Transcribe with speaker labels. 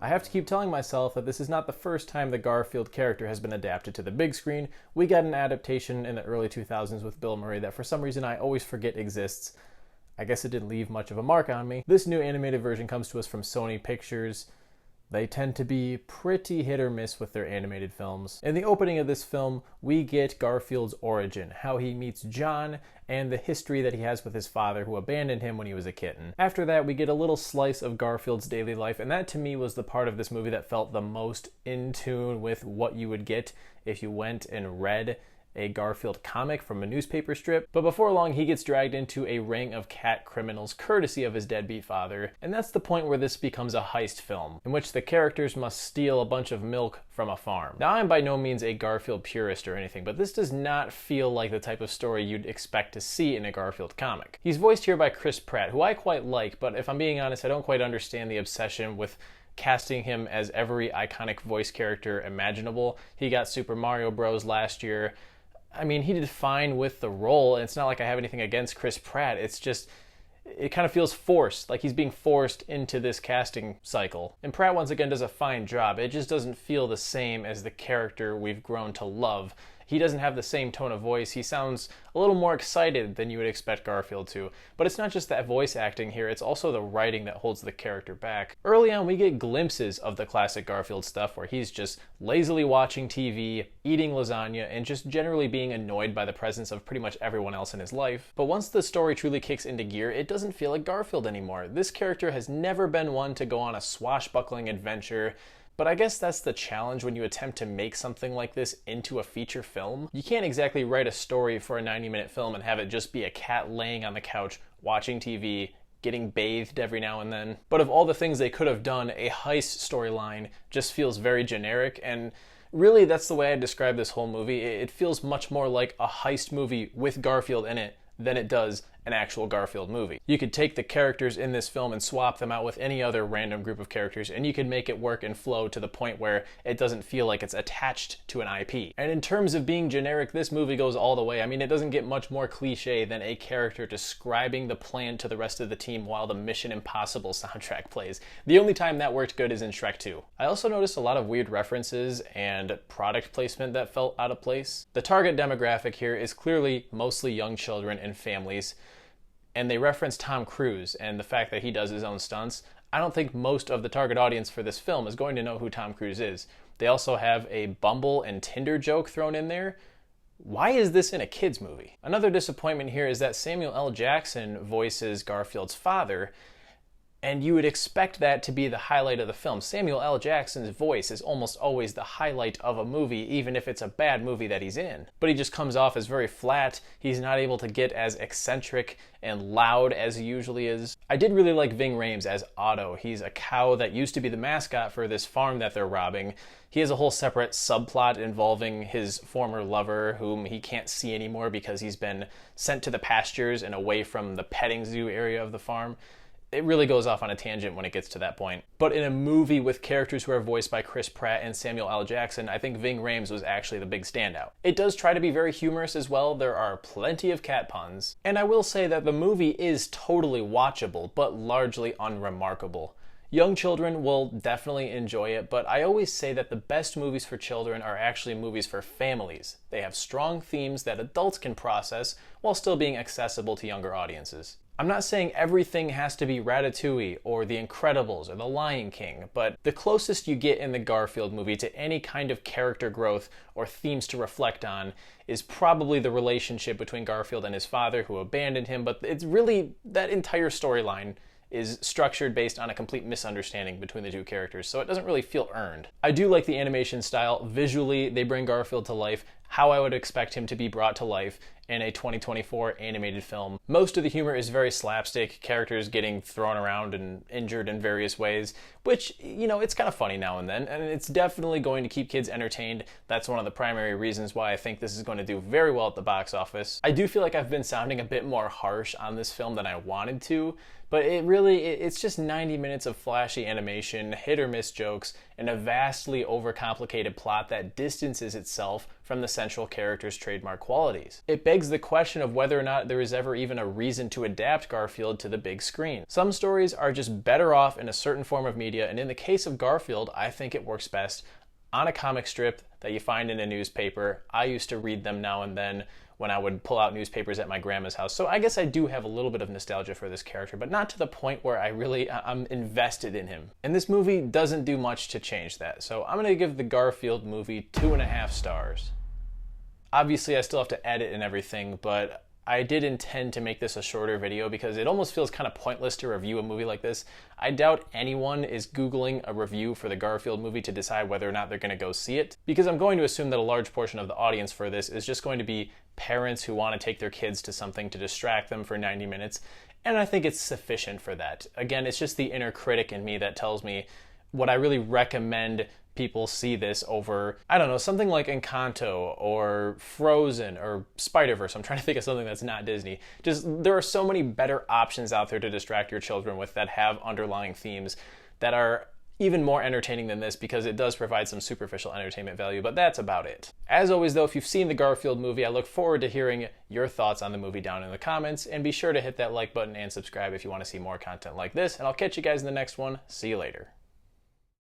Speaker 1: have to keep telling myself that this is not the first time the Garfield character has been adapted to the big screen. We got an adaptation in the early 2000s with Bill Murray that for some reason I always forget exists. I guess it didn't leave much of a mark on me. This new animated version comes to us from Sony Pictures. They tend to be pretty hit or miss with their animated films. In the opening of this film, we get Garfield's origin, how he meets John, and the history that he has with his father who abandoned him when he was a kitten. After that, we get a little slice of Garfield's daily life, and that to me was the part of this movie that felt the most in tune with what you would get if you went and read a Garfield comic from a newspaper strip. But before long, he gets dragged into a ring of cat criminals courtesy of his deadbeat father, and that's the point where this becomes a heist film, in which the characters must steal a bunch of milk from a farm. Now, I'm by no means a Garfield purist or anything, but this does not feel like the type of story you'd expect to see in a Garfield comic. He's voiced here by Chris Pratt, who I quite like, but if I'm being honest, I don't quite understand the obsession with casting him as every iconic voice character imaginable. He got Super Mario Bros. Last year. I mean, he did fine with the role, and it's not like I have anything against Chris Pratt. It's just, it kind of feels forced, like he's being forced into this casting cycle. And Pratt, once again, does a fine job. It just doesn't feel the same as the character we've grown to love. He doesn't have the same tone of voice. He sounds a little more excited than you would expect Garfield to. But it's not just that voice acting here, it's also the writing that holds the character back. Early on, we get glimpses of the classic Garfield stuff where he's just lazily watching TV, eating lasagna, and just generally being annoyed by the presence of pretty much everyone else in his life. But once the story truly kicks into gear, it doesn't feel like Garfield anymore. This character has never been one to go on a swashbuckling adventure. But I guess that's the challenge when you attempt to make something like this into a feature film. You can't exactly write a story for a 90-minute film and have it just be a cat laying on the couch, watching TV, getting bathed every now and then. But of all the things they could have done, a heist storyline just feels very generic, and really that's the way I describe this whole movie. It feels much more like a heist movie with Garfield in it than it does an actual Garfield movie. You could take the characters in this film and swap them out with any other random group of characters, and you could make it work and flow to the point where it doesn't feel like it's attached to an IP. And in terms of being generic, this movie goes all the way. I mean, it doesn't get much more cliche than a character describing the plan to the rest of the team while the Mission Impossible soundtrack plays. The only time that worked good is in Shrek 2. I also noticed a lot of weird references and product placement that felt out of place. The target demographic here is clearly mostly young children and families, and they reference Tom Cruise and the fact that he does his own stunts. I don't think most of the target audience for this film is going to know who Tom Cruise is. They also have a Bumble and Tinder joke thrown in there. Why is this in a kid's movie? Another disappointment here is that Samuel L. Jackson voices Garfield's father, and you would expect that to be the highlight of the film. Samuel L. Jackson's voice is almost always the highlight of a movie, even if it's a bad movie that he's in. But he just comes off as very flat. He's not able to get as eccentric and loud as he usually is. I did really like Ving Rhames as Otto. He's a cow that used to be the mascot for this farm that they're robbing. He has a whole separate subplot involving his former lover, whom he can't see anymore because he's been sent to the pastures and away from the petting zoo area of the farm. It really goes off on a tangent when it gets to that point. But in a movie with characters who are voiced by Chris Pratt and Samuel L. Jackson, I think Ving Rhames was actually the big standout. It does try to be very humorous as well. There are plenty of cat puns. And I will say that the movie is totally watchable, but largely unremarkable. Young children will definitely enjoy it, but I always say that the best movies for children are actually movies for families. They have strong themes that adults can process while still being accessible to younger audiences. I'm not saying everything has to be Ratatouille or The Incredibles or The Lion King, but the closest you get in the Garfield movie to any kind of character growth or themes to reflect on is probably the relationship between Garfield and his father who abandoned him, but it's really that entire storyline is structured based on a complete misunderstanding between the two characters, so it doesn't really feel earned. I do like the animation style. Visually, they bring Garfield to life how I would expect him to be brought to life in a 2024 animated film. Most of the humor is very slapstick, characters getting thrown around and injured in various ways, which, you know, it's kind of funny now and then, and it's definitely going to keep kids entertained. That's one of the primary reasons why I think this is going to do very well at the box office. I do feel like I've been sounding a bit more harsh on this film than I wanted to, but it's just 90 minutes of flashy animation, hit or miss jokes, and a vastly overcomplicated plot that distances itself from the central character's trademark qualities. It begs the question of whether or not there is ever even a reason to adapt Garfield to the big screen. Some stories are just better off in a certain form of media, and in the case of Garfield, I think it works best on a comic strip that you find in a newspaper. I used to read them now and then when I would pull out newspapers at my grandma's house. So I guess I do have a little bit of nostalgia for this character, but not to the point where I'm invested in him. And this movie doesn't do much to change that. So I'm gonna give the Garfield movie 2.5 stars. Obviously I still have to edit and everything, but I did intend to make this a shorter video because it almost feels kind of pointless to review a movie like this. I doubt anyone is Googling a review for the Garfield movie to decide whether or not they're going to go see it, because I'm going to assume that a large portion of the audience for this is just going to be parents who want to take their kids to something to distract them for 90 minutes, and I think it's sufficient for that. Again, it's just the inner critic in me that tells me what I really recommend people see this over, I don't know, something like Encanto or Frozen or Spider-Verse. I'm trying to think of something that's not Disney. Just, there are so many better options out there to distract your children with that have underlying themes that are even more entertaining than this, because it does provide some superficial entertainment value, but that's about it. As always though, if you've seen the Garfield movie, I look forward to hearing your thoughts on the movie down in the comments, and be sure to hit that like button and subscribe if you want to see more content like this, and I'll catch you guys in the next one. See you later.